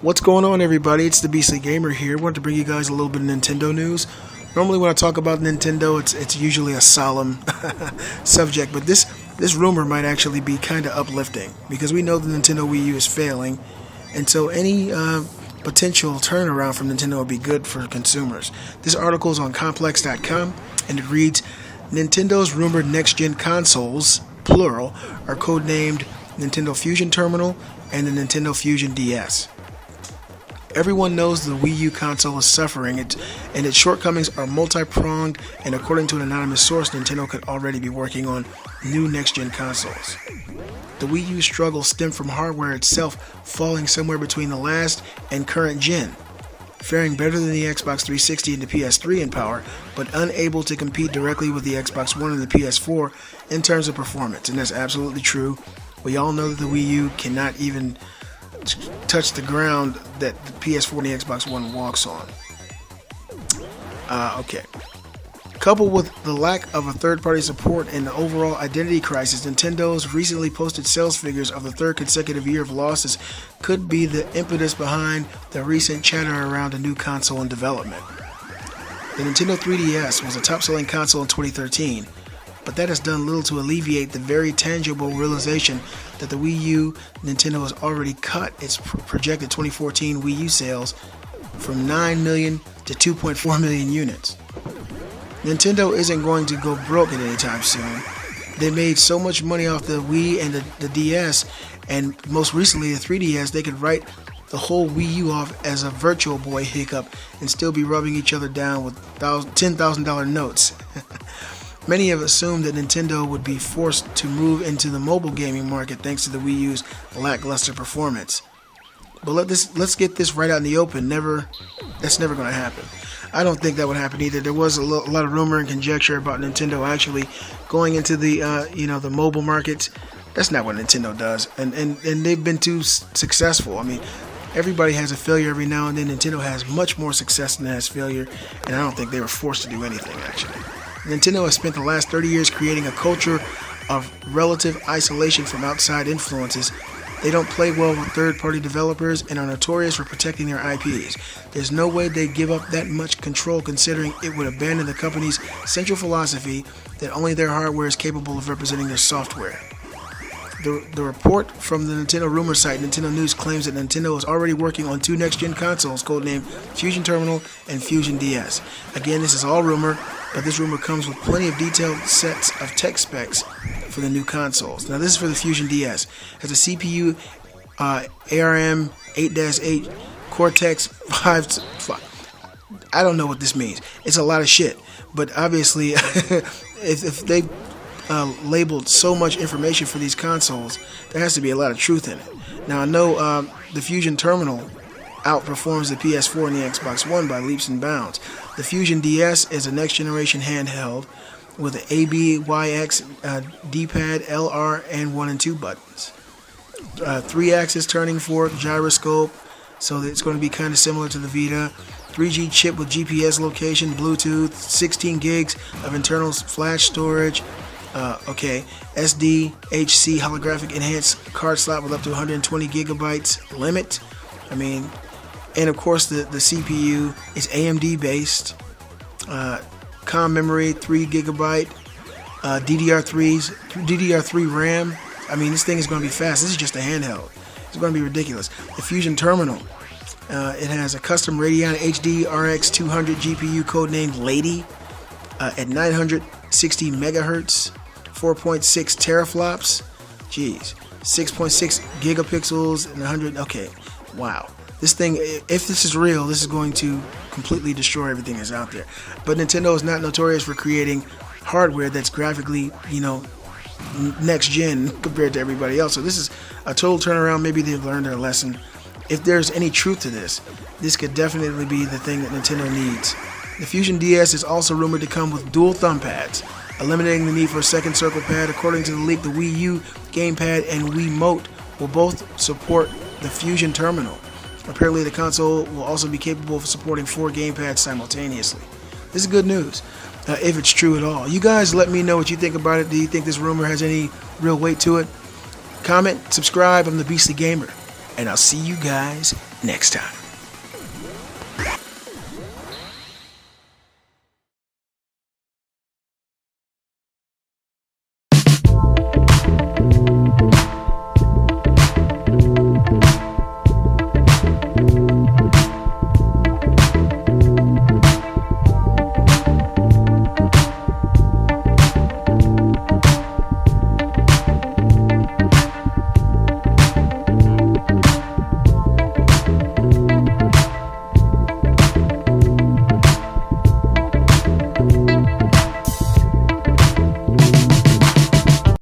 What's going on, everybody? It's the Beastly Gamer here. I wanted to bring you guys a little bit of Nintendo news. Normally when I talk about Nintendo, it's usually a solemn subject, but this rumor might actually be kind of uplifting because we know the Nintendo Wii U is failing, and so any potential turnaround from Nintendo would be good for consumers. This article is on complex.com, and it reads, Nintendo's rumored next-gen consoles, plural, are codenamed Nintendo Fusion Terminal and the Nintendo Fusion DS. Everyone knows the Wii U console is suffering, and its shortcomings are multi-pronged, and according to an anonymous source, Nintendo could already be working on new next-gen consoles. The Wii U struggle stemmed from hardware itself falling somewhere between the last and current gen, faring better than the Xbox 360 and the PS3 in power, but unable to compete directly with the Xbox One and the PS4 in terms of performance, and that's absolutely true. We all know that the Wii U cannot even touch the ground that the PS4 and the Xbox One walks on. Okay. Coupled with the lack of a third-party support and the overall identity crisis, Nintendo's recently posted sales figures of the third consecutive year of losses could be the impetus behind the recent chatter around a new console in development. The Nintendo 3DS was a top-selling console in 2013, but that has done little to alleviate the very tangible realization that the Wii U Nintendo has already cut its projected 2014 Wii U sales from 9 million to 2.4 million units. Nintendo isn't going to go broke at any time soon. They made so much money off the Wii and the DS, and most recently the 3DS, they could write the whole Wii U off as a Virtual Boy hiccup and still be rubbing each other down with $10,000 notes. Many have assumed that Nintendo would be forced to move into the mobile gaming market thanks to the Wii U's lackluster performance. But let's get this right out in the open. That's never going to happen. I don't think that would happen either. There was a lot of rumor and conjecture about Nintendo actually going into the the mobile markets. That's not what Nintendo does, and they've been too successful. I mean, everybody has a failure every now and then. Nintendo has much more success than it has failure, and I don't think they were forced to do anything actually. Nintendo has spent the last 30 years creating a culture of relative isolation from outside influences. They don't play well with third-party developers and are notorious for protecting their IPs. There's no way they'd give up that much control, considering it would abandon the company's central philosophy that only their hardware is capable of representing their software. The report from the Nintendo rumor site Nintendo News claims that Nintendo is already working on two next-gen consoles codenamed Fusion Terminal and Fusion DS. Again, this is all rumor, but this rumor comes with plenty of detailed sets of tech specs for the new consoles. Now, this is for the Fusion DS. It has a CPU ARM 8-8 Cortex 5. I don't know what this means. It's a lot of shit, but obviously, if they labeled so much information for these consoles, there has to be a lot of truth in it. Now, I know the Fusion Terminal outperforms the PS4 and the Xbox One by leaps and bounds. The Fusion DS is a next-generation handheld with an A, B, Y, X, D-pad, L, R, and 1 and 2 buttons. 3-axis turning fork, gyroscope, so it's going to be kind of similar to the Vita. 3G chip with GPS location, Bluetooth, 16 gigs of internal flash storage. SDHC holographic enhanced card slot with up to 120 gigabytes limit. And of course the CPU is AMD based. COM memory 3 gigabyte. DDR3 RAM. This thing is going to be fast. This is just a handheld. It's going to be ridiculous. The Fusion Terminal. It has a custom Radeon HD RX 200 GPU codenamed Lady at 960 megahertz. 4.6 teraflops, 6.6 gigapixels and 100. Okay, wow. This thing, if this is real, this is going to completely destroy everything that's out there. But Nintendo is not notorious for creating hardware that's graphically, next gen compared to everybody else. So this is a total turnaround. Maybe they've learned their lesson. If there's any truth to this could definitely be the thing that Nintendo needs. The Fusion DS is also rumored to come with dual thumb pads, eliminating the need for a second circle pad. According to the leak, the Wii U gamepad and Wiimote will both support the Fusion Terminal. Apparently, the console will also be capable of supporting 4 gamepads simultaneously. This is good news, if it's true at all. You guys let me know what you think about it. Do you think this rumor has any real weight to it? Comment, subscribe. I'm the Beastly Gamer. and I'll see you guys next time.